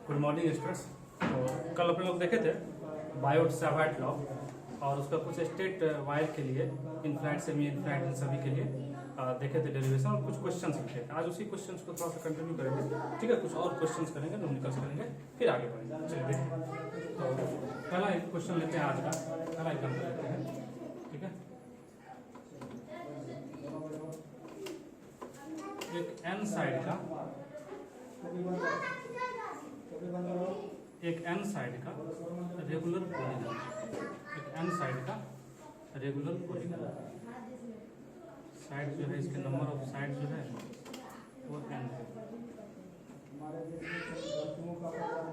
Good morning students. तो कल अपने लोग देखे थे बायोट सावर्ट लॉ और उसका कुछ स्टेट वायर के लिए इनफ्लाइट सेमी इनफ्लाइट इन सभी के लिए देखे थे डेरिवेशन और कुछ क्वेश्चंस लिखे थे। आज उसी क्वेश्चंस को थोड़ा सा कंटिन्यू करेंगे, ठीक है। कुछ और क्वेश्चंस करेंगे, न्यूमेरिकल्स करेंगे, फिर आगे बढ़ेंगे। चलिए देखिए, तो पहला एक क्वेश्चन लेते हैं आज का, पहला एग्जाम्पल लेते हैं, ठीक है। एक एन साइड का रेगुलर पॉलीगन, एक एन साइड का रेगुलर पॉलीगन, साइड जो है इसके नंबर ऑफ साइड जो है वो एन है।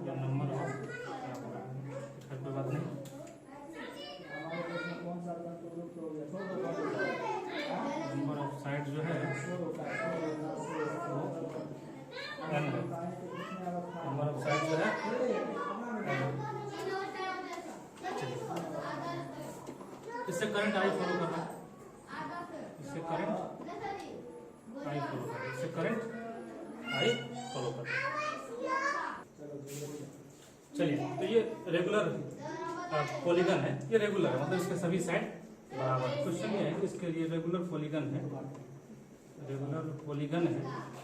ये नंबर ऑफ कोई बात नहीं, नंबर ऑफ साइड जो है वो एन है। नंबर ऑफ साइड जो है इससे करंट आई फॉलो कर रहा है, इससे करंट आई फॉलो कर रहा है, इससे करंट आई फॉलो कर रहा है। चलिए, तो ये रेगुलर पॉलीगन है, ये रेगुलर है, मतलब इसके सभी साइड बराबर है। क्वेश्चन ये है कि इसके लिए रेगुलर पॉलीगन है, रेगुलर पॉलीगन है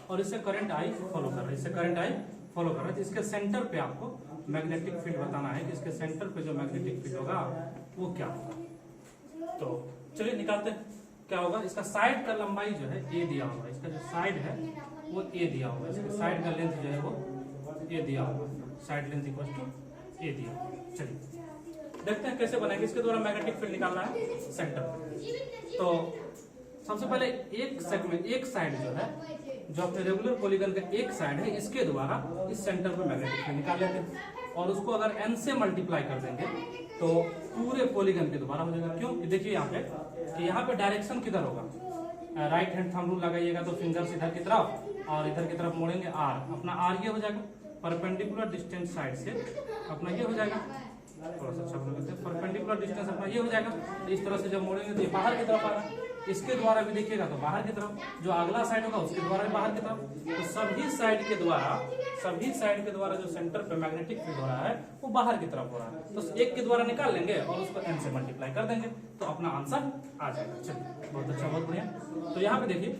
और इससे करंट आई फॉलो कर रहा है, इससे करंट आई फॉलो कर रहा है। तो इसके सेंटर पे आपको मैग्नेटिक फील्ड बताना है कि इसके सेंटर पे जो मैग्नेटिक फील्ड होगा वो क्या होगा। तो चलिए निकालते हैं क्या होगा। इसका साइड का लंबाई जो है ए दिया होगा, इसका जो साइड है वो ए दिया होगा, इसके साइड का लेंथ जो है वो ए दिया होगा, साइड लेंथ इक्वल टू ए दिया होगा। चलिए देखते हैं कैसे बनाएंगे। इसके द्वारा मैग्नेटिक फील्ड निकालना है सेंटर पे। तो सबसे पहले एक सेगमेंट, एक साइड जो है, जो अपने रेगुलर पॉलीगन का एक साइड है, इसके द्वारा इस सेंटर पे मैग्नेटिक फील्ड निकाल लेते हैं और उसको अगर n से मल्टीप्लाई कर देंगे तो पूरे पॉलीगन के द्वारा हो जाएगा। क्यों? देखिए यहाँ पे कि यहाँ पे डायरेक्शन किधर होगा, राइट हैंड थंब रूल लगाइएगा तो फिंगर्स इधर की तरफ और इधर की तरफ मोड़ेंगे आर, अपना आर ये हो जाएगा परपेंडिकुलर डिस्टेंस साइड से, अपना ये हो जाएगा, थोड़ा सा अच्छा बोलते हैं, परपेंडिकुलर डिस्टेंस अपना ये हो जाएगा। तो इस तरह से जब मोड़ेंगे तो ये बाहर की तरफ आ रहा है, इसके द्वारा भी देखिएगा तो बाहर की तरफ, जो अगला साइड होगा उसके द्वारा भी बाहर की तरफ। तो सभी साइड के द्वारा जो सेंटर पे मैग्नेटिक फील्ड हो रहा है वो बाहर की तरफ हो रहा है। तो एक के द्वारा निकाल लेंगे और उसको n से मल्टीप्लाई कर देंगे तो अपना आंसर आ जाएगा। चलिए बहुत अच्छा, बहुत बढ़िया। तो यहाँ पे देखिए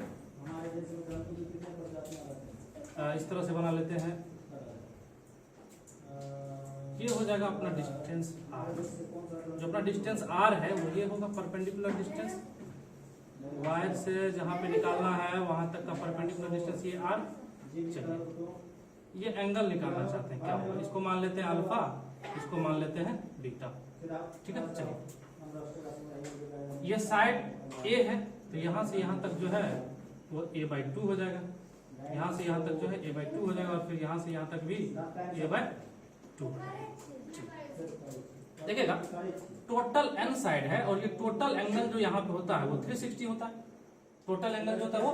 इस तरह से बना लेते हैं, ये हो जाएगा अपना डिस्टेंस r। जो अपना डिस्टेंस r है वो ये होगा परपेंडिकुलर डिस्टेंस, वायर से जहां पे निकालना है वहां तक का परपेंडिकुलर डिस्टेंस ये r। चलिए ये एंगल निकालना चाहते हैं, क्या होगा, इसको मान लेते हैं अल्फा, इसको मान लेते हैं बीटा, ठीक है। चलिए ये साइड a है तो यहां से यहां तक जो है वो a/2 हो जाएगा, यहां से यहां तक जो है a/2 हो जाएगा और फिर यहां से यहां तक भी a/2। देखिएगा टोटल n साइड है और ये टोटल एंगल जो यहाँ पे होता है वो 360 होता है, टोटल एंगल जो होता है वो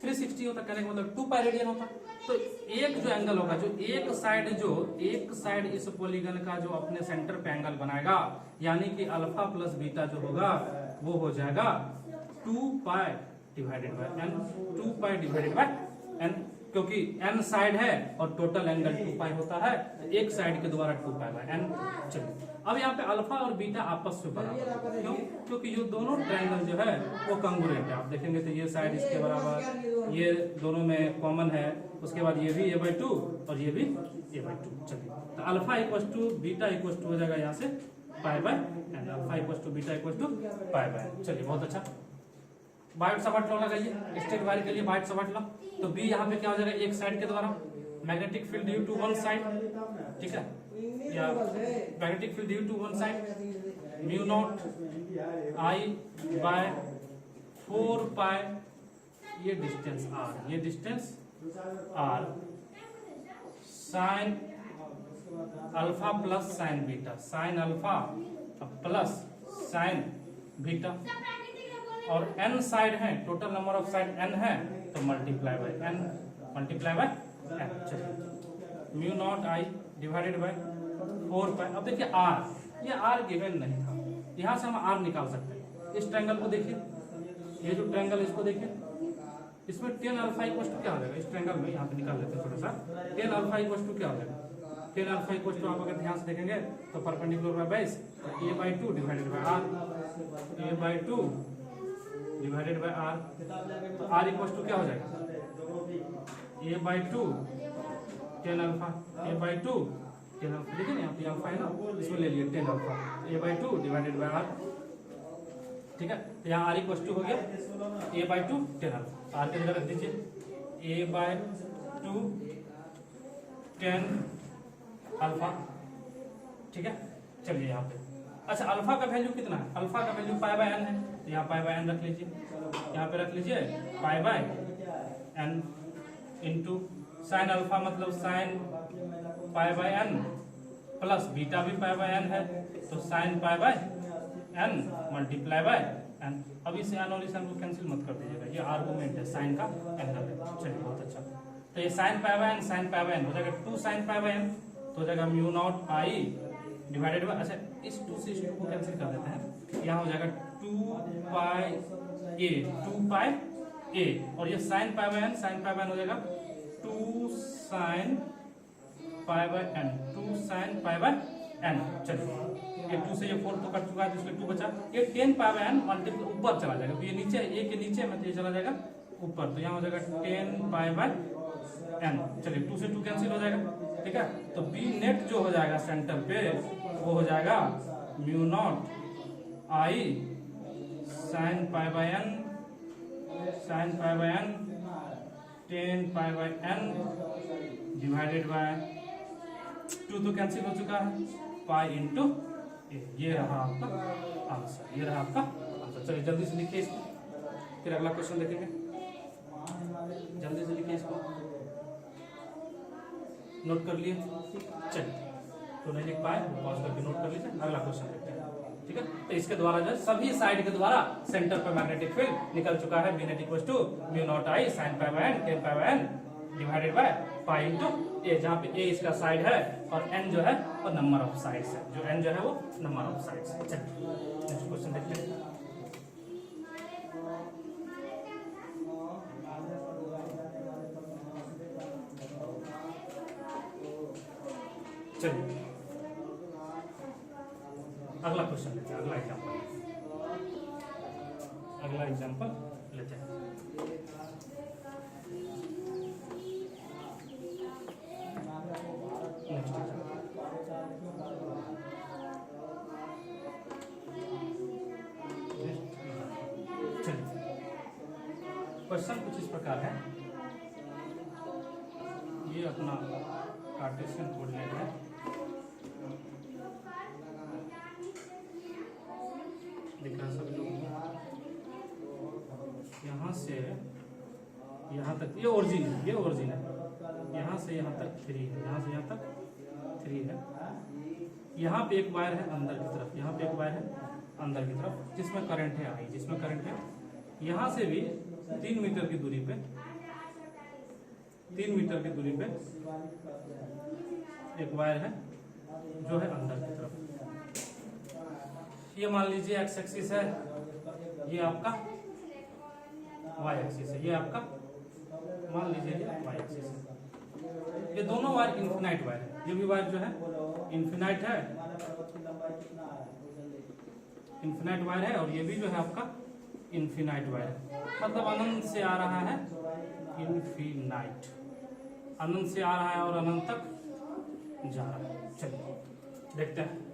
360 होता है, कहने का मतलब 2 पाई रेडियन होता है। तो एक जो एंगल होगा, जो एक साइड इस पॉलीगन का जो अपने सेंटर पे एंगल बनाएगा, यानी कि अल्फा प्लस बीटा जो होगा वो हो जाएगा 2 पाई divided by n, 2 pi divided by n, क्योंकि n साइड है और टोटल एंगल 2 पाई होता है, एक साइड के द्वारा 2 पाई बाय n। चलिए अब यहाँ पे अल्फा और बीटा आपस में बराबर, क्यों? क्योंकि ये दोनों ट्रायंगल जो है वो कंग्रुएंट है। आप देखेंगे तो ये साइड इसके बराबर, ये दोनों में कॉमन है, उसके बाद ये भी a/2 और ये भी a/2। चलिए तो alpha equal to beta equal to हो जाएगा यहाँ से pi by n, alpha equal to beta equal to pi by n। चलिए बहुत अच्छा। बायोट सावर्ट लॉ लगाइए, स्टेट वायर के लिए बायोट सावर्ट लॉ। तो बी यहाँ पे क्या हो जाएगा, एक साइड के द्वारा magnetic field due to one side, ठीक है, या magnetic field due to one side mu naught I by 4 पाई, ये डिस्टेंस r, ये distance r, sine alpha plus sign beta, sine alpha plus sign beta, और n side है, total number of side n है तो multiply by n, multiply by n। चलिए mu naught I divided bye 4 पाई। अब देखिए r, ये r given नहीं था, यहाँ से हम r निकाल सकते हैं। इस ट्रायंगल को देखिए, ये जो ट्रायंगल इसको देखिए, इसमें टेन अल्फा इक्वल टू क्या हो जाएगा, इस ट्रायंगल में यहाँ पे निकाल लेते हैं थोड़ा सा। टेन अल्फा इक्वल टू क्या हो जाएगा, टेन अल्फा इक्वल टू आप अगर ध्यान से देखेंगे तो परपेंडिकुलर बाय बेस, तो a/2 divided by r, a/2 divided by r, तो r इक्वल टू क्या हो जाएगा, a/2 tan alpha, a/2 tan alpha, देखिए ना यहाँ पे अल्फा है ना, इसमें ले लिए tan alpha, a/2 divided by r, ठीक है। तो यहाँ r इक्वल टू हो गया a/2 टेन अल्फा, r के जगह रख दीजिए a/2 टेन अल्फा, ठीक है। चलिए यहाँ पे, अच्छा अल्फा का वैल्यू कितना है, अल्फा का वैल्यू पाई बाय n है, तो यहाँ पाई बाय n रख लीजिए, यहाँ पे रख लीजिए pi by n into sine alpha मतलब sine pi by n plus beta भी पाई बाय n है, तो sine pi by n multiply by n। अब इस n और इस n को कैंसिल मत कर दीजिएगा, ये आर्गुमेंट है साइन का एंगल है। चलिए बहुत अच्छा, तो ये sign pi by n sign pi by n हो जाएगा 2 साइन पाई बाय n, तो हो जाएगा mu not i divided bye, अच्छा इस 2 से इस 2 को कैंसिल कर देते हैं, यहाँ हो जाएगा 2 पाई a, और ये sign pi by n, sign pi by n हो जाएगा 2 sign pi by n, 2 sign pi by n। चलिए ये 2 से ये 4 तो कट चुका है, तो इसमें 2 बचा, ये 10 पाई बाय n मल्टीप्लाई ऊपर चला जाएगा, तो ये नीचे a के नीचे में, तो ये चला जाएगा ऊपर, तो यहाँ हो जाएगा 10 पाई बाय n। चलिए 2 से 2 कैंसिल हो जाएगा, ठीक है। तो बी नेट जो हो जाएगा सेंटर पे वो हो जाएगा mu not i sine pi by n, sign pi by n 10 pi by n divided by 2 तो कैंसिल हो चुका है, पाई इंटू ए, ये रहा आपका आंसर, ये रहा आपका आंसर। चलिए जल्दी से लिखिए इसको, फिर अगला क्वेश्चन देखेंगे, जल्दी से लिखिए इसको, नोट कर लिए, चलिए तो नहीं लिख पाए पॉज करके नोट कर लीजिए, अगला क्वेश्चन देखते हैं, ठीक है। तो इसके द्वारा जो सभी साइड के द्वारा सेंटर पर मैग्नेटिक फील्ड निकल चुका है, B net equal to mu not i sine pi by n 10 pi by n divided by pi into A, जहाँ पे ए इसका साइड है और n जो है वो नंबर ऑफ साइड्स है, जो n जो है वो नंबर ऑफ साइड्स है। चलिए नेक्स्ट क्वेश्चन देखते हैं, चलिए अगला क्वेश्चन लेते हैं, अगला एग्जांपल लेते हैं। क्वेश्चन कुछ इस प्रकार है, ये अपना कार्टेशियन कोऑर्डिनेट है, दिख रहा सभी लोग, यहाँ से यहाँ तक ये ओरिजिन है, ये ओरिजिन है, यहाँ से यहाँ तक 3 है, यहाँ से यहाँ तक 3 है, यहाँ पे एक वायर है अंदर की तरफ, यहाँ पे एक वायर है अंदर की तरफ जिसमें करंट है आई, जिसमें करंट है, यहाँ से भी 3 मीटर की दूरी पे, 3 मीटर की दूरी पे एक वायर है जो है अंदर की तरफ, ये मान लीजिए एक्स एक्सिस है, ये आपका वाई एक्सिस है, ये आपका मान लीजिए वाई एक्सिस है, ये दोनों वायर इन्फिनाइट वायर है, ये भी वायर जो है इन्फिनाइट है, इन्फिनाइट वायर है, और ये भी जो है आपका इन्फिनाइट वायर है, मतलब अनंत से आ रहा है, इन्फिनाइट अनंत से आ रहा है और अनंत तक जा रहा है। चलिए देखते हैं,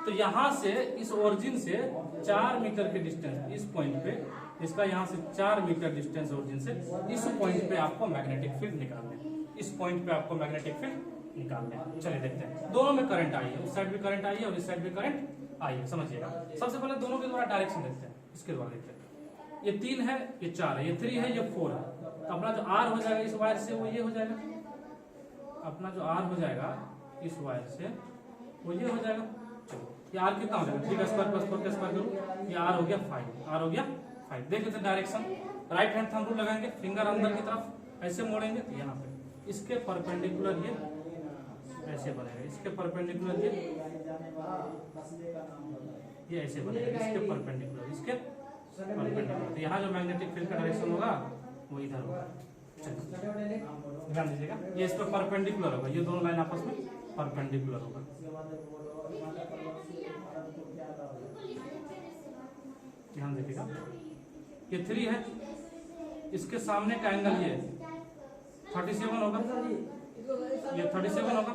तो यहाँ से इस ओरिजिन से 4 मीटर के डिस्टेंस, इस पॉइंट पे, इसका यहाँ से 4 मीटर डिस्टेंस ओरिजिन से, इस पॉइंट पे आपको मैग्नेटिक फील्ड निकालना है, इस पॉइंट पे आपको मैग्नेटिक फील्ड निकालना है। चलिए देखते हैं, दोनों में करंट आई है, उस साइड भी करंट आई है और इस साइड भी करंट आई है, समझिएगा। सबसे पहले दोनों के द्वारा डायरेक्शन देखते हैं, इसके द्वारा देखते हैं, ये 3 है, ये 4 है, ये 3 है, ये 4 है, तो अपना जो आर हो जाएगा इस वायर से वो ये हो जाएगा, अपना जो आर हो जाएगा इस वायर से वो ये हो जाएगा। चलो ये आर कितना हो जाएगा, 3 स्क्वायर प्लस 4 का स्क्वायर करो, ये आर हो गया 5, आर हो गया 5। देख लेते direction, right hand thumb rule लगाएंगे, फिंगर अंदर की तरफ ऐसे मोड़ेंगे, तो यहाँ पे इसके परपेंडिकुलर ये ऐसे बनेगा, इसके परपेंडिकुलर ये ऐसे बनेगा, इसके परपेंडिकुलर, इसके परपेंडिकुलर, तो यहाँ जो मैग्नेटिक फील्ड का डायरेक्शन होगा वो इधर होगा। चलिए ध्यान दीजिएगा, ये इस पर परपेंडिकुलर होगा, ये दोनों लाइन आपस में परपेंडिकुलर होगा। ध्यान दीजिएगा, ये 3 है, इसके सामने का एंगल ये 37 होगा, ये 37 होगा।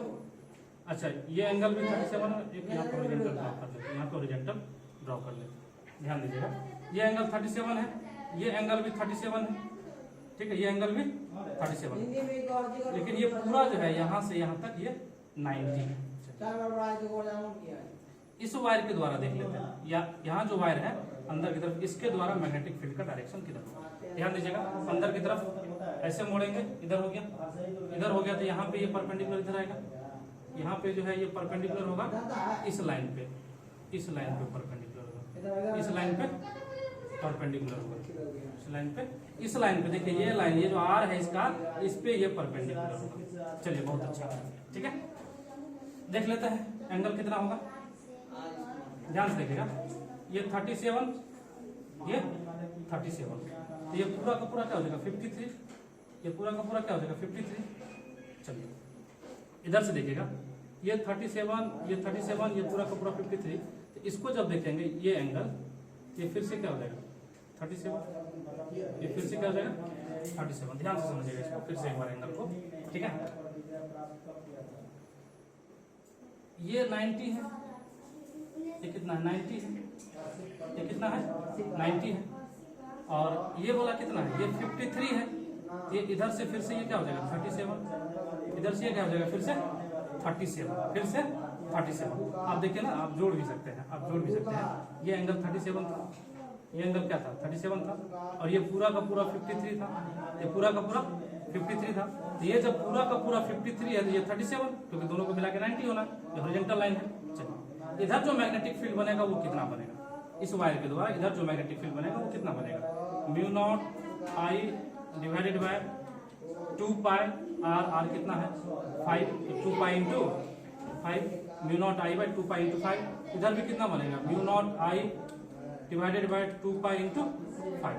अच्छा, ये एंगल भी 37 है, एक यहाँ पर हॉरिजॉन्टल ड्रॉ कर लेते हैं, यहाँ पर हॉरिजॉन्टल ड्रॉ कर लेते हैं। ध्यान दीजिएगा, ये एंगल 37 है, ये एंगल भी 37 है, ठीक है, ये एंगल भी 37 है, लेकिन ये पूरा जो है यहाँ से यहाँ तक ये 90 है। इस वायर के द्वारा देख लेते हैं, या यहाँ जो वायर है अंदर की तरफ, इसके द्वारा मैग्नेटिक फील्ड का डायरेक्शन किधर होगा। ध्यान दीजिएगा, अंदर की तरफ ऐसे मोड़ेंगे, इधर हो गया, इधर हो गया, तो यहाँ पे ये परपेंडिकुलर इधर आएगा, यहाँ पे जो है ये परपेंडिकुलर होगा इस लाइन पे, इस लाइन पे परपेंडिकुलर होगा, इस लाइन पे परपेंडिकुलर होगा, इस लाइन पे, इस लाइन पे देखिए, ये लाइन, ये जो आर है इसका, इस पे ये परपेंडिकुलर होगा। चलिए बहुत अच्छा, ठीक है, देख लेते हैं एंगल कितना होगा। ध्यान से देखिएगा, ये 37, ये 37, तो ये पूरा का पूरा क्या हो जाएगा 53, ये पूरा का पूरा क्या हो जाएगा 53। चलिए इधर से देखिएगा, ये 37, ये 37, ये पूरा का पूरा 53, तो इसको जब देखेंगे ये एंगल, ये फिर से क्या हो जाएगा 37, ये फिर से क्या हो जाएगा 37। ध्यान से समझिएगा इसको फिर से एक बार एंगल को, ठीक है। ये 90 है, ये कितना है 90 है, ये कितना है 90 है, और ये बोला कितना है, ये 53 है, ये इधर से फिर से ये क्या हो जाएगा 37, इधर से ये क्या हो जाएगा फिर से 37, फिर से 37। आप देखिए ना, आप जोड़ भी सकते हैं, आप जोड़ भी सकते हैं, ये एंगल 37 था, ये एंगल क्या था 37 था, और ये पूरा का पूरा 53 था, ये पूरा का पूरा 53 था, तो ये जब पूरा का पूरा 53 है तो ये 37, क्योंकि दोनों को मिला के 90 होना, ये हॉरिजॉन्टल लाइन है। चलिए इधर जो मैग्नेटिक फील्ड बनेगा वो कितना बनेगा, इस वायर के द्वारा इधर जो मैग्नेटिक फील्ड बनेगा वो कितना बनेगा, μ0 I divided by 2 pi r, r कितना है 5, तो 2 pi into 5, μ0 I by 2 pi into 5, इधर भी कितना बनेगा μ0 I divided by 2 pi into 5,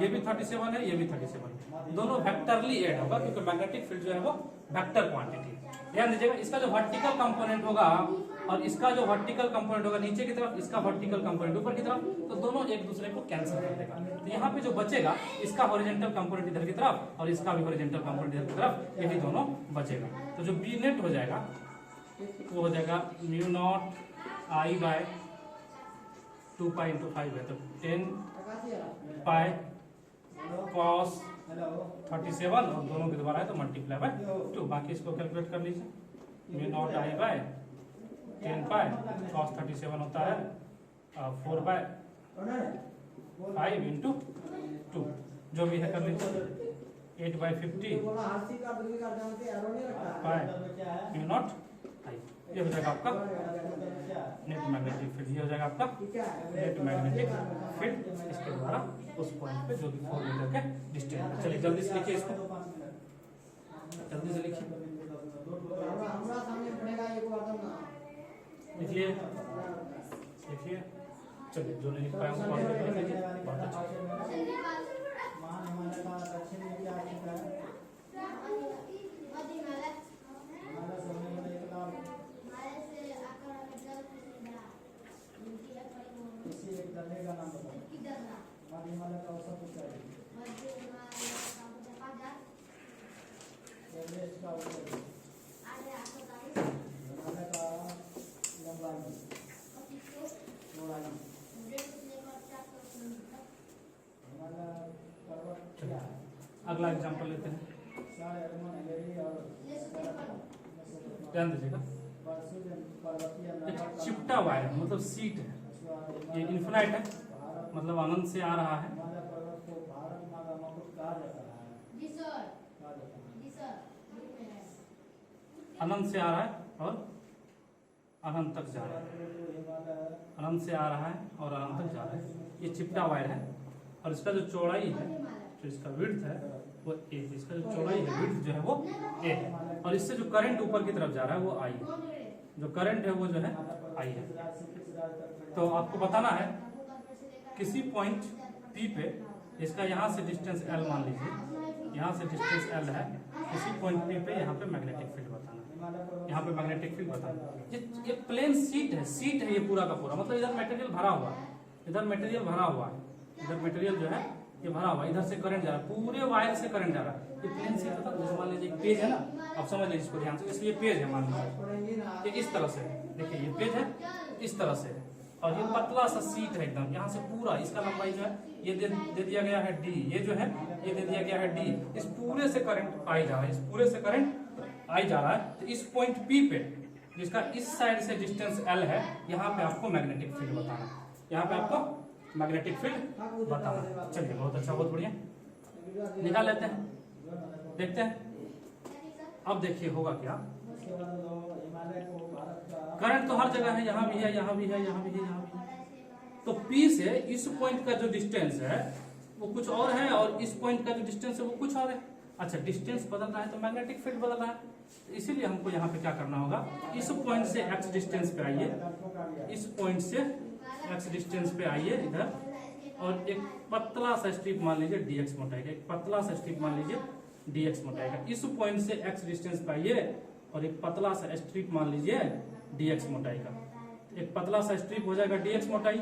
ये भी 37 है, ये भी 37, दोनों वेक्टरली ऐड होगा, क्योंकि मैग्नेटिक फील्ड जो है वो वेक्टर क्वांटिटी। ध्यान दीजिएगा, इसका जो वर्टिकल कंपोनेंट होगा और इसका जो वर्टिकल कंपोनेंट होगा नीचे की तरफ, इसका वर्टिकल कंपोनेंट ऊपर की तरफ, तो दोनों एक दूसरे को कैंसिल कर देगा। तो यहाँ पे जो बचेगा, इसका हॉरिजॉन्टल कंपोनेंट इधर की तरफ और इसका भी हॉरिजॉन्टल कंपोनेंट इधर की तरफ, यही दोनों बचेगा। तो जो बी नेट हो जाएगा वो हो जाएगा μ0 I बाय 2 पाई इंटू 5 है, तो 10 पाई cos 37, और दोनों के द्वारा है तो मल्टीप्लाई बाय 2, बाकी इसको कैलकुलेट कर लीजिए। μ0 I बाय 10 पाई cos 37 होता है 4 बाय 5 इंटू 2, जो भी है कर लीजिए, 8 बाय 50 पाई μ0 I, ये हो जाएगा आपका नेट मैग्नेटिक फील्ड, ये हो जाएगा आपका नेट मैग्नेटिक फील्ड, इसके द्वारा उस पॉइंट पे जो भी 4 मीटर के डिस्टेंस। चलिए जल्दी से लिखिए इसको, जल्दी से लिखिए, लिखिए लिखिए। चलिए जो नहीं लिख पाया उसको कर लीजिए, बहुत अच्छा। अगला एग्जांपल लेते हैं, ध्यान दीजिएगा, एक चिपटा वायर है, मतलब सीट है, ये इन्फिनाइट है, मतलब अनंत से आ रहा है, अनंत से आ रहा है और अनंत तक जा रहा है, अनंत से आ रहा है और अनंत तक जा रहा है। ये चिपटा वायर है और इसका जो चौड़ाई है, जो इसका विड्थ है वो ए, इसका जो चौड़ाई है विड्थ जो है वो ए है, और इससे जो करंट ऊपर की तरफ जा रहा है वो आई है, जो करंट है वो जो है आई है। तो आपको बताना है किसी पॉइंट पी पे इसका यहाँ से डिस्टेंस L मान लीजिए, यहाँ से डिस्टेंस L है, इसी पॉइंट P पे यहाँ पे मैग्नेटिक फील्ड बताना, यहाँ पे मैग्नेटिक फील्ड बताना। ये प्लेन शीट है ये पूरा का पूरा, मतलब इधर मटेरियल भरा हुआ है, इधर मटेरियल भरा हुआ है, इधर मटेरियल जो है ये भरा हुआ है, इधर से करंट जा रहा है, पूरे वायर से करंट जा रहा है। ये प्लेन शीट होता है, जैसे मान लीजिए एक पेज है ना, आप समझ लीजिए इसको ध्यान से, इसलिए पेज है मान लीजिए, ये इस तरह से देखिए, ये पेज है इस तरह से, और ये पतला सा सीट है एकदम, यहाँ से पूरा इसका लंबाई जो है ये दे दिया गया है D, ये जो है ये दे दिया गया है D, इस पूरे से करंट आई जा रहा है, इस पूरे से करंट आई जा रहा है। तो इस पॉइंट P पे जिसका इस साइड से डिस्टेंस L है, यहाँ पे आपको मैग्नेटिक फील्ड बताना, यहाँ पे आपको मैग्नेटिक फील्ड बताना। चलिए बहुत अच्छा, बहुत बढ़िया, निकाल लेते हैं, देखते हैं। अब देखिए होगा क्या, करंट तो हर जगह है, यहाँ भी है, यहाँ भी है, यहाँ भी है, यहाँ भी है। तो P से इस पॉइंट का जो डिस्टेंस है वो कुछ और है, और इस पॉइंट का जो डिस्टेंस है वो कुछ और है। अच्छा, डिस्टेंस बदल रहा है तो मैग्नेटिक फील्ड बदल रहा है, तो इसीलिए हमको यहाँ पे क्या करना होगा, इस पॉइंट से x डिस्टेंस पे आइए, इस पॉइंट से x डिस्टेंस पे आइए इधर, और एक पतला सा स्ट्रिप मान लीजिए dx मोटाई का, एक पतला सा स्ट्रिप मान लीजिए dx मोटाई का, इस पॉइंट से x डिस्टेंस पे आइए और एक पतला सा स्ट्रिप मान लीजिए dx मोटाई का, एक पतला सा स्ट्रिप हो जाएगा dx मोटाई।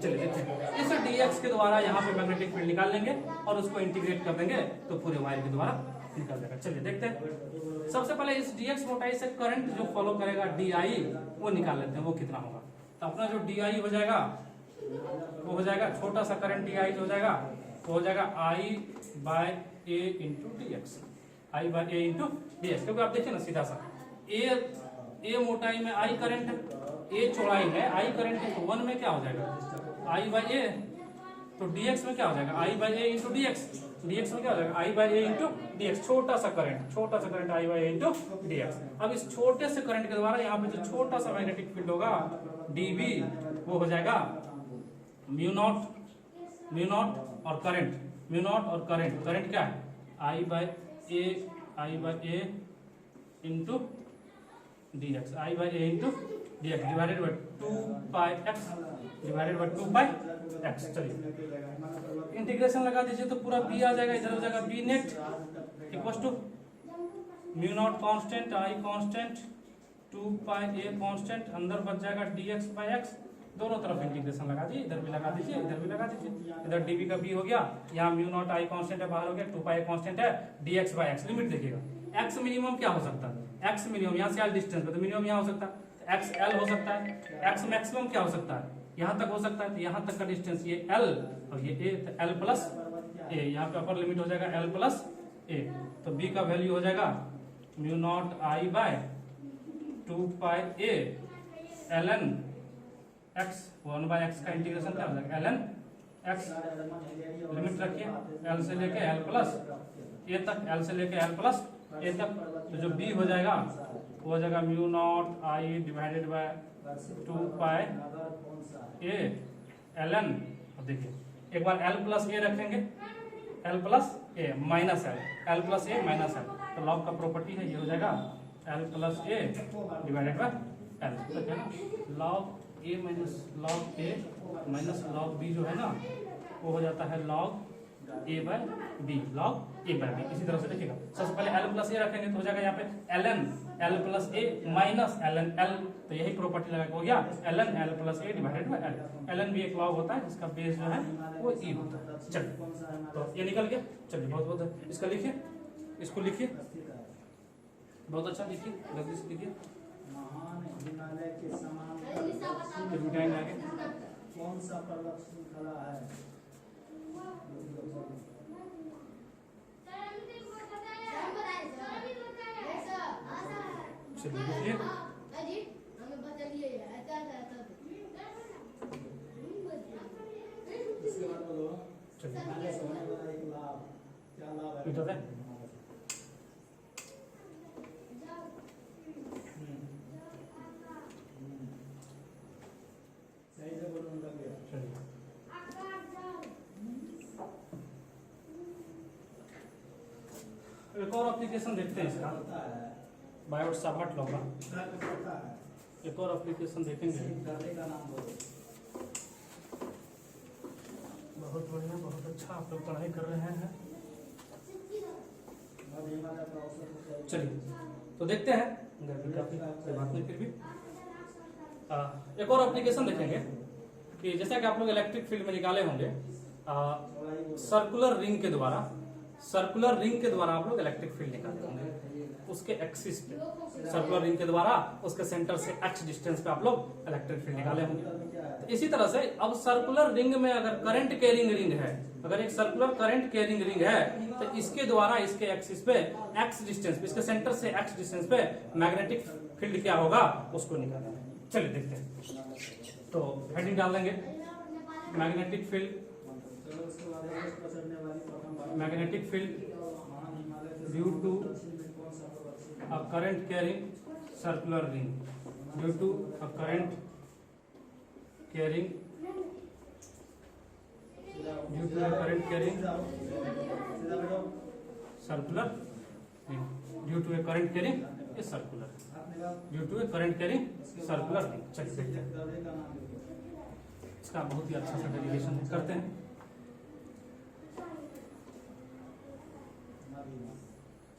चलिए देखते हैं, इस dx के द्वारा यहाँ पे मैग्नेटिक फील्ड निकाल लेंगे और उसको इंटीग्रेट कर देंगे तो पूरे वायर के द्वारा निकल जाएगा। चलिए देखते हैं, सबसे पहले इस dx मोटाई से करंट जो फॉलो करेगा di वो निकाल लेते हैं, वो कितना होगा। तो अपना जो di हो जाएगा वो हो जाएगा, छोटा सा करंट di जो हो जाएगा वो हो जाएगा I by a into dx, I by a into dx, क्योंकि आप देखिए ना सीधा सा a मोटाई में I करंट है, a चौड़ाई है, I करंट है, तो 1 में क्या हो जाएगा I बाय a, तो dx में क्या हो जाएगा I by a into dx, dx में क्या हो जाएगा I by a into dx, छोटा सा current I by a into dx। अब इस छोटे से करंट के द्वारा यहाँ पे जो छोटा सा मैग्नेटिक फील्ड होगा dB वो हो जाएगा म्यू नॉट और करंट, करंट क्या है I by a into dx, I by a into dx divided by 2 pi x divided by 2 pi x। चलिए इंटीग्रेशन लगा दीजिए तो पूरा b आ जाएगा, इधर हो जाएगा b net equals to mu naught constant, I constant, 2 pi a constant, अंदर बच जाएगा dx बाय x, दोनों तरफ इंटीग्रेशन लगा दीजिए, इधर भी लगा दीजिए, इधर भी लगा दीजिए, इधर dB का b हो गया, यहाँ म्यू नॉट I कांस्टेंट है, बाहर हो गया, 2 पाई कांस्टेंट है, dx बाय x। लिमिट देखिएगा, x मिनिमम क्या हो सकता है, x मिनिमम यहाँ से L डिस्टेंस पे, तो मिनिमम यहाँ हो सकता है, x L हो सकता है, x मैक्सिमम क्या हो सकता है, यहाँ तक हो सकता है, तो यहाँ तक का डिस्टेंस ये L और ये A, तो L प्लस A, यहाँ पे अपर लिमिट हो जाएगा L प्लस A, तो B का वैल्यू हो जाएगा mu not I by 2 pi A ln x, 1 by x का इंटीग्रेशन क्या हो जाएगा ln x, लिमिट रखिए L से लेके L प्लस A तक, L से लेके L प्लस A तक, तो जो B हो जाएगा वो हो जाएगा mu not I divided by 2 pi A ln, देखिए एक बार L प्लस A रखेंगे, L plus A minus L plus A minus L, तो लॉग का प्रॉपर्टी है, ये हो जाएगा L plus A divided by L, तो है ना log A minus log A minus log B जो है ना वो हो जाता है log A by B, log A by B। इसी तरह से देखिएगा, सबसे पहले L प्लस A रखेंगे तो हो जाएगा यहाँ पे ln L plus A minus ln L, तो यही प्रॉपर्टी लगा के हो गया ln L plus A divided by L। ln भी एक लॉग होता है जिसका बेस जो है वो E होता है। चलिए तो ये निकल गया, चलिए बहुत बहुत इसका लिखिए, इसको लिखिए, बहुत अच्छा लिखिए, जल्दी से लिखिए, कौन सा पर्वत श्रृंखला है, इसके बाद बोलो लाभ, क्या लाभ है, सही से बोलो लग गया। एक और एप्लीकेशन देखते हैं इसका, बायोट साभाट लॉ का एक और एप्लीकेशन देखेंगे। का नाम बोलो। बहुत बढ़िया, बहुत अच्छा, आप लोग पढ़ाई कर रहे हैं। चलिए तो देखते हैं, गर्मी काफी, कोई बात नहीं, फिर भी एक और एप्लीकेशन देखेंगे कि जैसा कि आप लोग इलेक्ट्रिक फील्ड में निकाले होंगे, सर्कुलर रिंग के द्वारा आप लोग इलेक्ट्रिक फील्ड निकाले होंगे उसके एक्सिस पे, सर्कुलर रिंग के द्वारा उसके सेंटर से x डिस्टेंस पे आप लोग इलेक्ट्रिक फील्ड निकाले होंगे। तो इसी तरह से अब सर्कुलर रिंग में अगर करंट कैरिंग रिंग है, अगर एक सर्कुलर करंट कैरिंग रिंग है, तो इसके द्वारा इसके एक्सिस पे x डिस्टेंस पे, इसके सेंटर से x डिस्टेंस पे मैग्नेटिक फील्ड क्या होगा उसको निकालना है। चलिए देखते हैं। तो हेडिंग डाल देंगे magnetic field, magnetic field due to a current carrying circular ring, due to a current carrying circular ring, due to a current carrying a circular, due to a current carrying circular ring। चलिए देखते हैं, इसका बहुत ही अच्छा सा derivation करते हैं।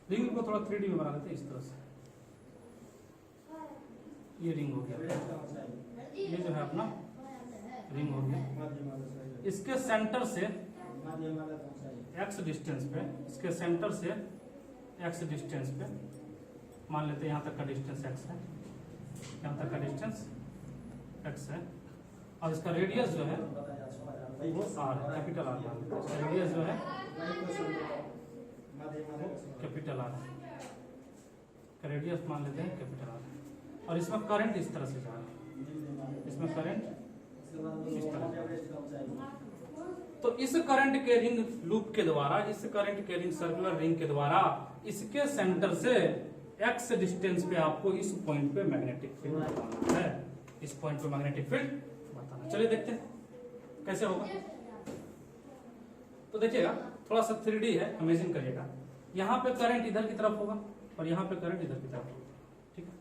Ring को थोड़ा 3D में बना लेते हैं इस तरह से। ये रिंग हो गया, ये जो है अपना रिंग हो गया। इसके सेंटर से x डिस्टेंस पे, इसके सेंटर से x डिस्टेंस पे मान लेते हैं यहाँ तक का डिस्टेंस x है, यहाँ तक का डिस्टेंस x है, और इसका रेडियस जो है वो r है, कैपिटल R मान लेते हैं। इसका रेडियस जो है कैपिटल R, रेडियस मान लेते हैं कैपिटल R, और इसमें करंट इस तरह से जा रहा है, इसमें करंट इस तरह से। तो इस करंट के रिंग लूप के द्वारा, इस करंट के रिंग सर्कुलर रिंग के द्वारा इसके सेंटर से x डिस्टेंस पे आपको इस पॉइंट पे मैग्नेटिक फील्ड बताना है, इस पॉइंट पे मैग्नेटिक फील्ड बताना। चलिए देखते हैं कैसे होगा। तो देखिएगा थोड़ा सा 3D है, इमेजिन करिएगा। यहाँ पे करंट इधर की तरफ होगा और यहाँ पे करंट इधर की तरफ होगा, ठीक है।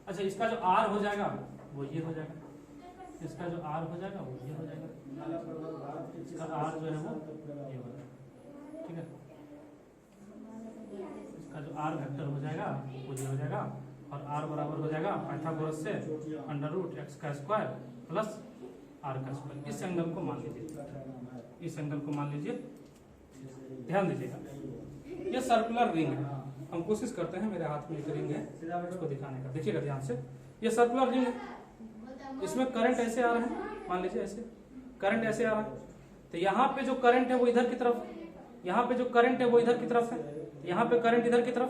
अच्छा, इसका जो R हो जाएगा वो ये हो जाएगा, इसका जो R हो जाएगा वो ये हो जाएगा, इसका R जो है वो ये हो जाएगा, ठीक है। इसका जो R वेक्टर हो जाएगा वो ये हो जाएगा, और R बराबर हो जाएगा पाइथागोरस से √x का स्क्वायर प्लस R का स्क्वायर। इस एंगल को मान लीजिए, इस एंगल को मान लीजिए, ध्यान दीजिएगा। ये सर्कुलर रिंग है, हम कोशिश करते हैं, मेरे हाथ में एक रिंग है उसको दिखाने का, देखिएगा ध्यान से। ये सर्कुलर रिंग है, इसमें करंट ऐसे आ रहा है, मान लीजिए ऐसे करंट ऐसे आ रहा है। तो यहाँ पे जो करंट है वो इधर की तरफ, यहाँ पे जो करंट है वो इधर की तरफ है, यहाँ पे करंट इधर की तरफ,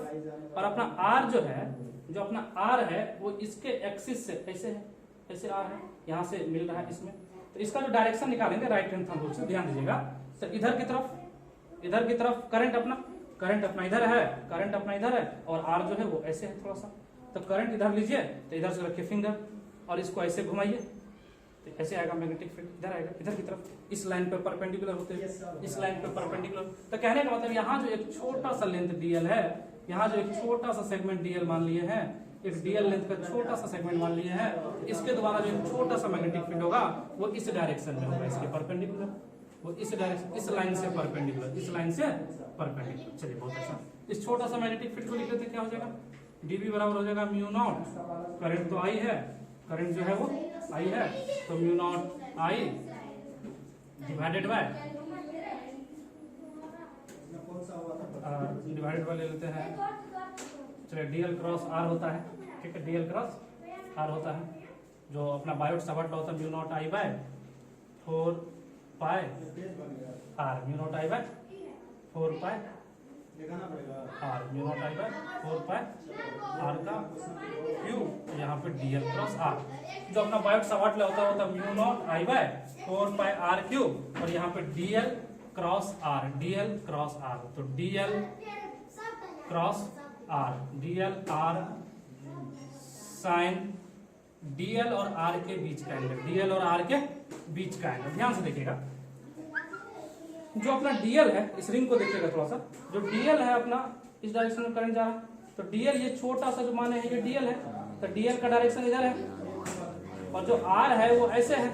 और अपना R जो है, जो अपना R है वो इसके एक्सिस से ऐसे है, ऐसे R है, यहाँ से मिल रहा है इसमें। तो इसका जो डायरेक्शन निकालेंगे राइट हैंड थंब रूल से, ध्यान दीजिएगा। तो इधर की तरफ करंट अपना इधर है, करंट अपना इधर है, और R जो है वो ऐसे है थोड़ा सा। तो करंट इधर लीजिए, तो इधर से रखिए फिंगर और इसको ऐसे घुमाइए, तो ऐसे आएगा मैग्नेटिक फील्ड, इधर आएगा, इधर की तरफ, इस लाइन पे परपेंडिकुलर होते हैं, इस लाइन पे परपेंडिकुलर। तो कहने का मतलब यहाँ जो एक छोटा सा लेंथ DL है, यहाँ जो एक छोटा सा सेगमेंट DL मान लिए हैं, एक DL लेंथ का छोटा सा सेगमेंट मान लिए हैं, इसके द्वारा जो एक छोटा सा मैग्नेटिक फील्ड होगा वो इस डायरेक्शन में होगा, इसके परपेंडिकुलर, वो इस डायरेक्शन, इस लाइन से परपेंडिकुलर, इस लाइन से परपेंडिकुलर। चलिए बहुत अच्छा। इस छोटा सा मैग्नेटिक फील्ड को लिख लेते हैं, क्या हो जाएगा, dB बराबर हो जाएगा μ0, करंट तो I है, करंट जो है वो I है, तो μ0 I डिवाइडेड बाय ले लेते हैं। चलिए DL क्रॉस R होता है, ठीक है, DL क्रॉस R होता है, जो अपना बायोट सावर्ट लॉ होता है, μ0 I by 4 pi R, μ0 I by 4 pi R, μ0 I by 4 pi R का क्यूब, यहाँ पे DL क्रॉस R, जो अपना बायोट सावर्ट लॉ होता है μ0 I by 4 pi R cube, और यहाँ पे DL cross R, DL cross R, तो DL cross R, DL R sine DL और R के बीच का एंगल, DL और R के बीच का एंगल। ध्यान से देखिएगा, जो अपना DL है, इस रिंग को देखिएगा थोड़ा सा, जो DL है अपना इस डायरेक्शन में करंट जा रहा है, तो DL ये छोटा सा जो माने है ये DL है, तो DL का डायरेक्शन इधर है, और जो R है वो ऐसे है,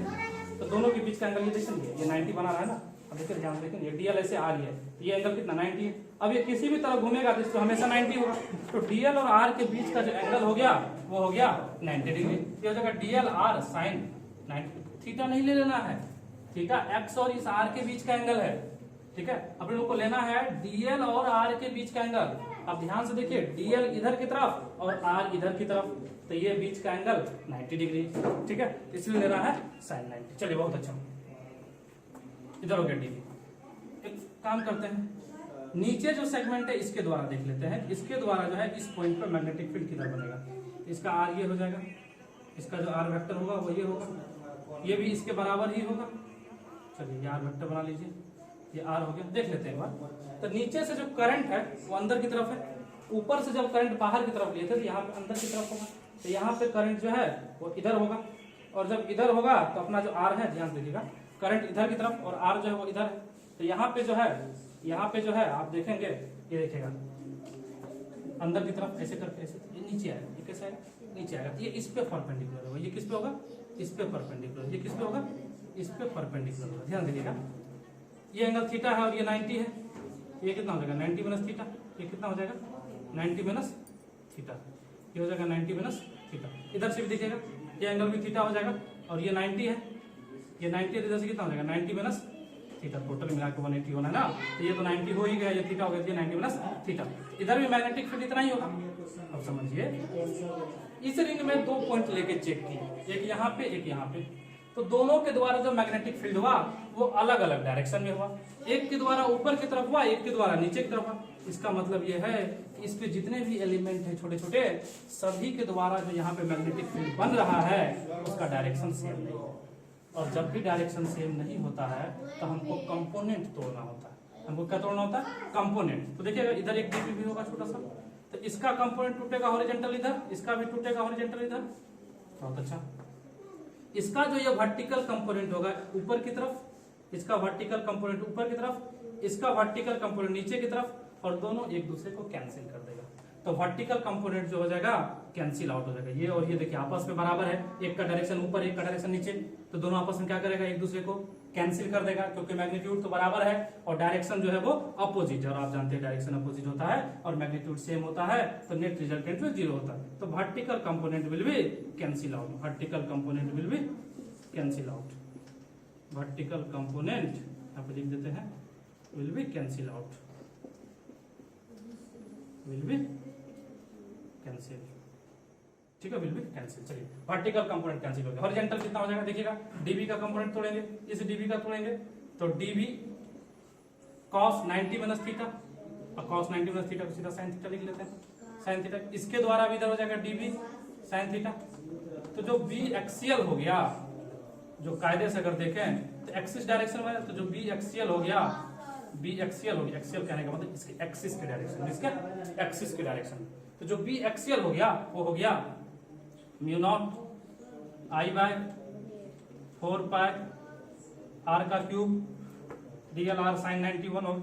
तो दोनों के बीच का एंगल ये देखेंगे, ये 90 बना रहा है ना, अब देखिए ध्यान से देखिए, ये डीएल ऐसे आ रही है, ये एंगल कितना 90 है। अब ये किसी भी तरह घूमेगा तो हमेशा 90 होगा। तो डीएल और आर के बीच का जो एंगल हो गया वो हो गया 90 डिग्री। ये हो जाएगा डीएल आर साइन 90। थीटा नहीं ले लेना है, थीटा एक्स और इस आर के बीच का एंगल है, ठीक है। अपने लोग को लेना है डीएल और आर के बीच का एंगल। अब ध्यान से देखिए, डीएल इधर की तरफ और आर इधर की तरफ, तो ये बीच का एंगल 90 डिग्री, ठीक है, इसलिए लेना है साइन 90। चलिए बहुत अच्छा, इधर हो गया डीबी। एक काम करते हैं, नीचे जो सेगमेंट है इसके द्वारा देख लेते हैं, इसके द्वारा जो है इस पॉइंट पर मैग्नेटिक फील्ड किधर बनेगा। इसका आर ये हो जाएगा, इसका जो आर वेक्टर होगा वो ये होगा, ये भी इसके बराबर ही होगा। चलिए ये आर वेक्टर बना लीजिए, ये आर हो गया। देख लेते हैं एक बार, तो नीचे से जो करंट है वो अंदर की तरफ है, ऊपर से जब करंट बाहर की तरफ लिए थे तो यहाँ पे अंदर की तरफ होगा, तो यहाँ पे करंट जो है वो इधर होगा, और जब इधर होगा तो अपना जो आर है, ध्यान दीजिएगा, करंट इधर की तरफ और आर जो है वो इधर है। तो यहाँ पे जो है आप देखेंगे, ये देखिएगा अंदर की तरफ ऐसे करके ऐसे ये नीचे आएगा, ये कैसे आएगा, नीचे आएगा, ये इस पे परपेंडिकुलर होगा। ये किस पे होगा, इस पे परपेंडिकुलर। ये किस पे होगा, इस पे परपेंडिकुलर होगा। ध्यान दीजिएगा, ये एंगल थीटा है और ये 90 है, ये कितना हो जाएगा 90 माइनस थीटा। ये कितना हो जाएगा 90 माइनस थीटा, ये हो जाएगा 90 माइनस थीटा। इधर से भी देखिएगा, ये एंगल भी थीटा हो जाएगा, और ये 90 है, ये 90 है, इधर से कितना हो जाएगा 90 माइनस थीटा। टोटल मिला के 180 होना है ना, तो ये तो 90 हो ही गया, ये थीटा हो गया, ये 90 माइनस थीटा। इधर भी मैग्नेटिक फील्ड इतना ही होगा। अब समझिए, इस रिंग में 2 पॉइंट लेके चेक किए, एक यहाँ पे एक यहाँ पे, तो दोनों के द्वारा जो मैग्नेटिक फील्ड हुआ वो अलग अलग डायरेक्शन में हुआ। एक के द्वारा ऊपर की तरफ हुआ, एक के द्वारा नीचे की तरफ हुआ। इसका मतलब ये है कि इस पे जितने भी एलिमेंट है छोटे छोटे, सभी के द्वारा जो यहाँ पे मैग्नेटिक फील्ड बन रहा है उसका डायरेक्शन सेम नहीं है। और जब भी डायरेक्शन सेम नहीं होता है तो हमको कंपोनेंट तोड़ना होता है। हमको क्या तोड़ना होता है, कंपोनेंट। तो देखिएगा इधर एक डीपी भी होगा छोटा सा, तो इसका कंपोनेंट टूटेगा हॉरिजॉन्टल इधर, इसका भी टूटेगा हॉरिजॉन्टल इधर। बहुत अच्छा, इसका जो ये वर्टिकल कंपोनेंट होगा ऊपर की तरफ, इसका वर्टिकल कंपोनेंट ऊपर की तरफ, इसका वर्टिकल कंपोनेंट नीचे की तरफ, और दोनों एक दूसरे को कैंसिल कर देगा। तो वर्टिकल कंपोनेंट जो हो जाएगा कैंसिल आउट हो जाएगा। ये और ये देखिए आपस में बराबर है, एक का डायरेक्शन ऊपर एक का डायरेक्शन नीचे, तो दोनों आपस में क्या करेगा, एक दूसरे को कैंसिल कर देगा, क्योंकि मैग्नीट्यूड तो बराबर है और डायरेक्शन जो है वो अपोजिट है, और आप जानते हैं डायरेक्शन अपोजिट होता है और मैग्नीट्यूड सेम होता है, तो नेट रिजल्टेंट जो 0 होता है। तो vertical component will be cancel out, vertical component will be cancel out, vertical component यहाँ पे लिख देते हैं will be cancel out, will be cancel, ठीक है, विल बी कैंसिल। चलिए वर्टिकल कंपोनेंट कैंसिल हो गया। हॉरिजॉन्टल कितना हो जाएगा देखिएगा, डीबी का कंपोनेंट तोड़ेंगे, इस डीबी का तोड़ेंगे, तो डीबी cos 90 माइनस थीटा, और cos 90 माइनस थीटा को सीधा sin थीटा लिख लेते हैं, sin थीटा। इसके द्वारा भी इधर हो जाएगा डीबी sin थीटा। तो जो बी एक्सियल हो गया, जो कायदे से अगर देखें तो एक्सिस डायरेक्शन में, तो जो बी एक्सियल हो गया, बी एक्सियल हो गया, एक्सियल कहने का मतलब इसके एक्सिस के डायरेक्शन, इसके एक्सिस के डायरेक्शन। तो जो बी एक्सियल हो गया वो हो गया mu naught I by 4 pi R का क्यूब डीएल आर साइन 91 हो,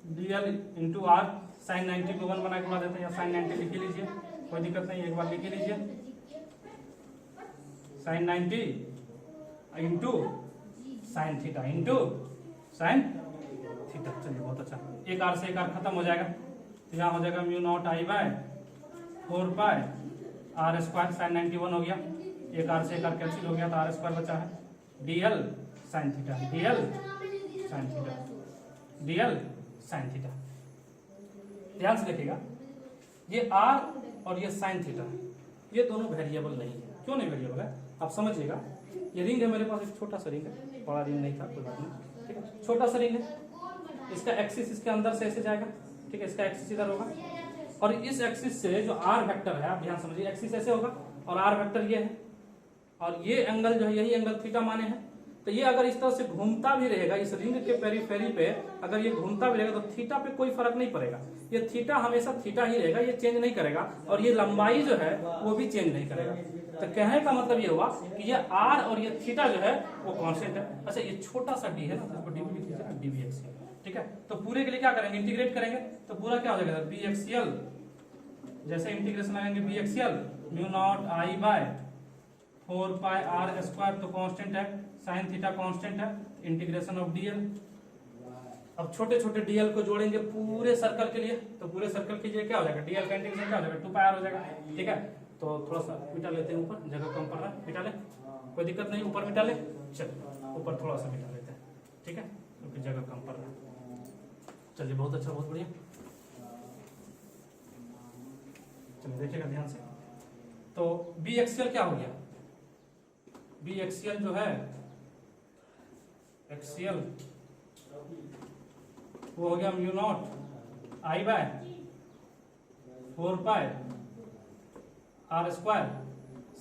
डीएल इंटू आर साइन 90 को 1 बना के बना देते हैं, या साइन 90 लिख लीजिए, कोई दिक्कत नहीं, एक बार लिख लीजिए, sine 90 into sine theta into sine theta. चलिए बहुत अच्छा, एक आर से एक आर खत्म हो जाएगा, तो यहाँ हो जाएगा mu naught I by 4 pi R square sine 91 हो गया, एक आर से एक आर कैंसिल हो गया, तो आर स्क्वायर बचा है, DL sine theta, DL sine theta, DL sine theta. ध्यान से देखिएगा, ये आर और ये साइन थीटा, ये दोनों वेरिएबल नहीं है। क्यों नहीं वेरिएबल है, आप समझिएगा। ये रिंग है मेरे पास, एक छोटा सा रिंग है, बड़ा रिंग नहीं था, कोई बात नहीं, ठीक है, छोटा सा रिंग है, इसका एक्सिस इसके अंदर से ऐसे जाएगा, ठीक है, इसका एक्सिस इधर होगा, और इस एक्सिस से जो आर वेक्टर है, आप ध्यान समझिए, एक्सिस ऐसे होगा और आर वेक्टर ये है, और ये एंगल जो है यही एंगल थीटा माने हैं। तो ये अगर इस तरह से घूमता भी रहेगा, इस रिंग के पेरीफेरी पे अगर ये घूमता भी रहेगा, तो थीटा पे कोई फर्क नहीं पड़ेगा, ये थीटा हमेशा थीटा ही रहेगा, ये चेंज नहीं करेगा, और ये लंबाई जो है वो भी चेंज नहीं करेगा। तो कहने का मतलब ये हुआ कि ये आर और ये थीटा जो है वो कांस्टेंट है। अच्छा, ये छोटा सा डी है ना, इसको डीबी लिख लीजिए ना, डीबी एक्सियल, ठीक है। तो पूरे के लिए क्या करेंगे, इंटीग्रेट करेंगे, तो पूरा क्या हो जाएगा, बी एक्सियल, जैसे इंटीग्रेशन लगाएंगे B axial mu naught I by 4 pi R square, तो कांस्टेंट है, साइन थीटा कांस्टेंट है, इंटीग्रेशन ऑफ डीएल अब छोटे छोटे डीएल को जोड़ेंगे पूरे सर्कल के लिए, तो पूरे सर्कल के लिए क्या हो जाएगा, डीएल का इंटीग्रेशन क्या हो जाएगा, 2 पाई आर हो जाएगा। ठीक है, तो थोड़ा सा मिटा लेते हैं, ऊपर जगह कम पड़ रहा है, मिटा ले, कोई दिक्कत नहीं, ऊपर मिटा ले, चल ऊपर थोड़ा सा मिटा लेते हैं। ठीक है, क्योंकि जगह कम पड़ रहा है। चलिए बहुत अच्छा, बहुत बढ़िया। चलिए देखिएगा ध्यान से। तो बी एक्सियल क्या हो गया, बी एक्सियल जो है, एक्सियल वो हो गया mu naught I by 4 pi R square.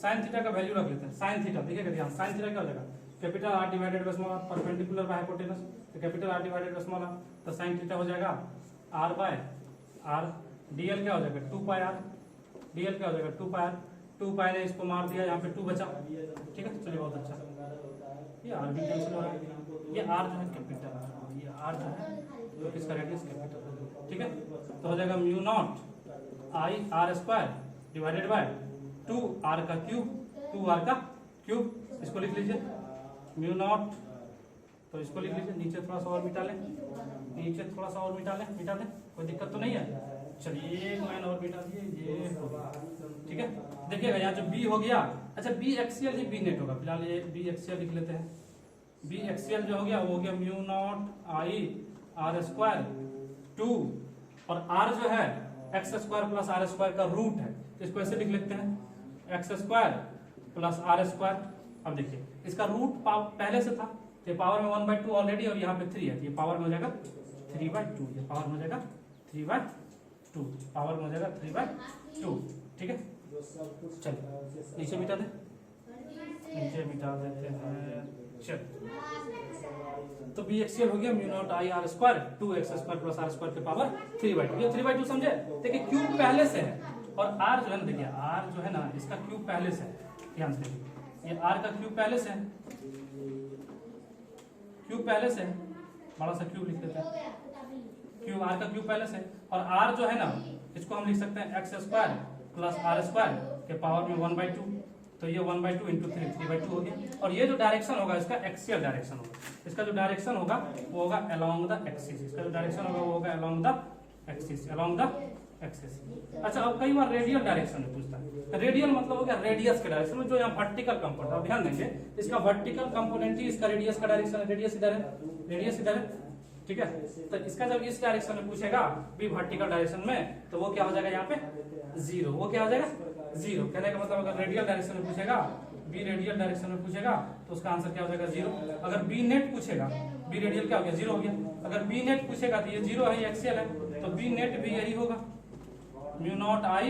Sine theta का वैल्यू रख लेते हैं, साइन थीटा देखिएगा ध्यान, साइन थीटा क्या हो जाएगा, capital R divided by small R, perpendicular by hypotenuse, तो capital R divided by small R, तो साइन थीटा हो जाएगा आर बाय आर, डीएल क्या हो जाएगा 2 पाई आर, डीएल क्या हो जाएगा 2 पाई आर, 2 पाई ने इसको मार दिया, यहाँ पे 2 बचा। ठीक है, चलिए बहुत अच्छा, ये आर भी कैंसिल हो रहा है, ये आर जो है कैपिटल आर, ये आर जो है तो किसका रेडियस कैपिटल। ठीक है, तो हो जाएगा mu naught I R square divided by 2 R का क्यूब, 2 आर का क्यूब, इसको लिख लीजिए म्यू नॉट, तो इसको लिख लीजिए, नीचे थोड़ा सा और मिटा लें, नीचे थोड़ा सा और मिटा लें, मिटा लें, कोई दिक्कत तो नहीं है। चलिए एक लाइन और मिटा दिए, ये हो गया। ठीक है, देखिएगा यहाँ जो बी हो गया, अच्छा बी एक्सियल ही बी नेट होगा, फिलहाल ये बी एक्सियल लिख लेते हैं। बी एक्सियल जो हो गया वो हो गया mu naught I R square 2, और आर जो है X square plus R square का रूट है, इसको ऐसे लिख लेते हैं X square plus R square. अब देखिए इसका रूट पहले से था, ये पावर में 1/2 ऑलरेडी, और यहाँ पे 3 है, ये पावर में हो जाएगा 3/2, ये पावर में हो जाएगा 3/2, पावर में हो जाएगा 3/2। ठीक है, चलिए नीचे मिटा दे, नीचे मिटा देते हैं। चल तो बी एक्सियल हो गया mu naught I R square 2x square plus R square के पावर 3/2, ये 3/2 समझे। देखिए क्यूब पहले से है, और आर जो है ना, देखिए आर जो है ना, इसका क्यूब पहले से है, ध्यान से देखिए, ये आर का क्यूब पहले से है, क्यूब पहले से है, बड़ा सा क्यूब लिख लेते हैं, क्यूब आर का क्यूब पहले से, और आर जो है ना, इसको हम लिख सकते हैं X square plus R square के पावर में 1/2, तो ये 1/2 इंटू 3/2 हो गया। और ये जो डायरेक्शन होगा इसका एक्सियल डायरेक्शन होगा, इसका जो डायरेक्शन होगा वो होगा अलोंग द एक्सिस, इसका जो डायरेक्शन होगा वो होगा along the axis, along the axis. अच्छा अब कई बार रेडियल डायरेक्शन में पूछता है, रेडियल मतलब हो गया रेडियस के डायरेक्शन में, जो यहाँ वर्टिकल कंपोनेंट है, ध्यान देंगे इसका वर्टिकल कंपोनेंट ही इसका रेडियस का डायरेक्शन है, रेडियस इधर है, रेडियस इधर है। ठीक है, तो इसका जब इस डायरेक्शन में पूछेगा बी वर्टिकल डायरेक्शन में, तो वो क्या हो जाएगा यहाँ पे 0, वो क्या हो जाएगा 0। कहने का मतलब अगर रेडियल डायरेक्शन में पूछेगा, बी रेडियल डायरेक्शन में पूछेगा, तो उसका आंसर क्या हो जाएगा 0। अगर बी नेट पूछेगा, बी रेडियल क्या हो गया 0 हो गया। अगर बी नेट पूछेगा तो ये 0 है, एक्सियल है, तो बी नेट भी यही होगा mu naught I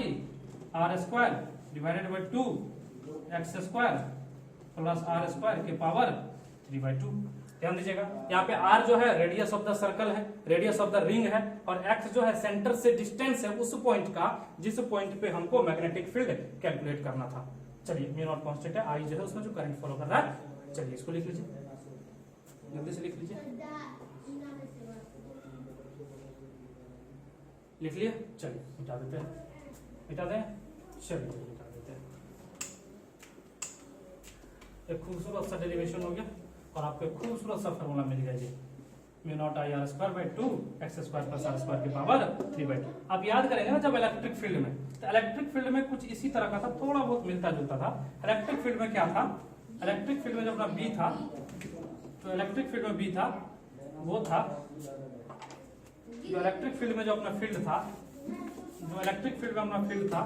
R square divided by 2 x square plus R square के पावर 3/2। ध्यान दीजिएगा यहाँ पे r जो है रेडियस ऑफ द सर्कल है, रेडियस ऑफ द रिंग है, और x जो है सेंटर से डिस्टेंस है उस पॉइंट का, जिस पॉइंट पे हमको मैग्नेटिक फील्ड कैलकुलेट करना था। चलिए म्यू नॉट कांस्टेंट है, I जो है उसमें जो करंट फॉलो कर रहा है। चलिए इसको लिख लीजिए, जल्दी से लिख लीजिए, लिख लिया। चलिए मिटा देते हैं, मिटा दें, चलिए मिटा देते हैं। एक खूबसूरत सा डेरिवेशन हो गया, और आपको एक खूबसूरत सा फॉर्मूला मिल गया जी, mu naught I R square by 2 x square plus R square की पावर 3/2। आप याद करेंगे ना जब इलेक्ट्रिक फील्ड में, तो इलेक्ट्रिक फील्ड में कुछ इसी तरह का था, थोड़ा बहुत मिलता जुलता था। इलेक्ट्रिक फील्ड में क्या था, इलेक्ट्रिक फील्ड में जो अपना बी था, तो इलेक्ट्रिक फील्ड में बी था वो था, जो इलेक्ट्रिक फील्ड में जो अपना फील्ड था, जो इलेक्ट्रिक फील्ड में अपना फील्ड था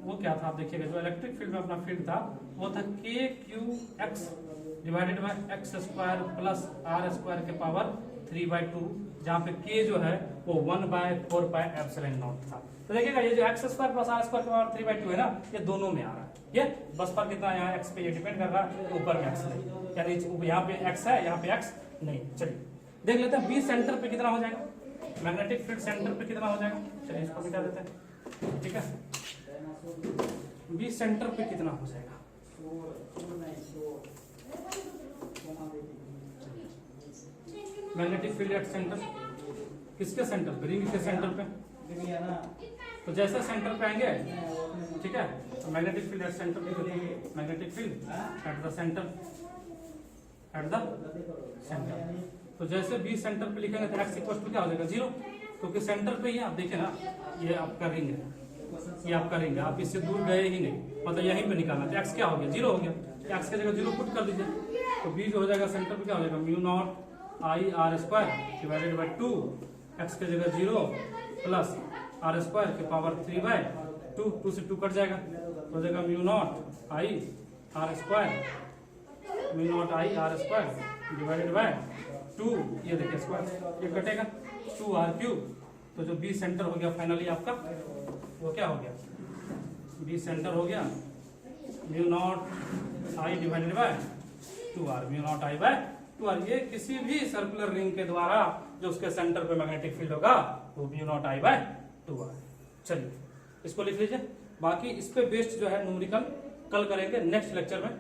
वो क्या था, आप देखिएगा जो इलेक्ट्रिक फील्ड में अपना फील्ड था वो था KQ(x) divided by X square plus R square के पावर 3/2, जहाँ पे k जो है वो 1/4 पाई एप्सिलॉन नॉट था। तो देखिएगा ये जो X square plus R square के पावर 3/2 है ना, ये दोनों में आ रहा है, ये बस फर्क कितना यहाँ x पे ये डिपेंड कर रहा है, ऊपर में x नहीं, यानी यहाँ पे x है, यहाँ पे x नहीं। चलिए देख लेते हैं बी सेंटर पे कितना हो जाएगा, मैग्नेटिक फील्ड सेंटर पे कितना हो जाएगा। चलिए इसको मिटा देते हैं, ठीक है, बी सेंटर पे कितना हो जाएगा। मैग्नेटिक फील्ड एट सेंटर, किसके सेंटर पे, रिंग के सेंटर पे, तो जैसे सेंटर पे आएंगे, ठीक है, तो मैग्नेटिक फील्ड एट सेंटर पे, magnetic field at the centre, at the centre, तो जैसे बी सेंटर पे लिखेंगे तो एक्स इक्वल टू क्या हो जाएगा 0, क्योंकि सेंटर पे ही आप देखें ना, ये आपका रिंग है, ये आपका रिंग है, आप इससे दूर गए ही नहीं, मतलब यहीं पे निकालना, तो एक्स क्या हो गया 0 हो गया, एक्स की जगह 0 पुट कर दीजिए, तो बी जो हो जाएगा सेंटर पे क्या हो जाएगा mu naught I R square divided by 2, x की जगह 0 प्लस आर स्क्वायर के पावर 3/2, 2 से 2 कट जाएगा, तो हो जाएगा mu naught I R square, mu naught I R square divided by 2, ये देखिए स्क्वायर, ये कटेगा 2r³, तो जो बी सेंटर हो गया फाइनली आपका वो क्या हो गया, बी सेंटर हो गया mu naught I divided by 2r, mu naught I by 2r। ये किसी भी सर्कुलर रिंग के द्वारा जो उसके सेंटर पे मैग्नेटिक फील्ड होगा वो mu naught I by 2r। चलिए इसको लिख लीजिए, बाकी इस पे बेस्ड जो है न्यूमेरिकल कल करेंगे नेक्स्ट लेक्चर में।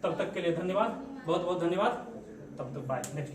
तब तक के लिए धन्यवाद, बहुत बहुत धन्यवाद, तब तक बाय, नेक्स्ट